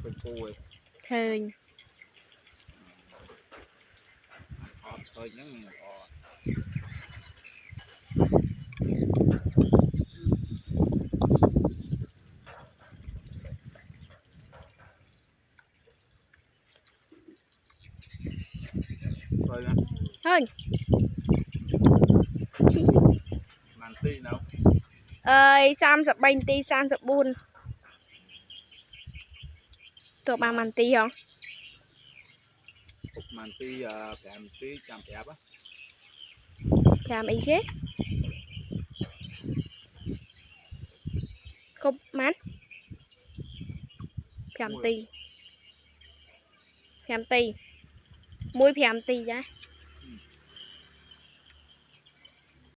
khơi cua khơi khơi những khơi nè thôi màn ti nào ơi sam sập banh ti sam sập bùn thuộc bằng màn ti không màn ti kèm tí chạm kẹp á làm ý chứ không mát làm ti muối làm ti ra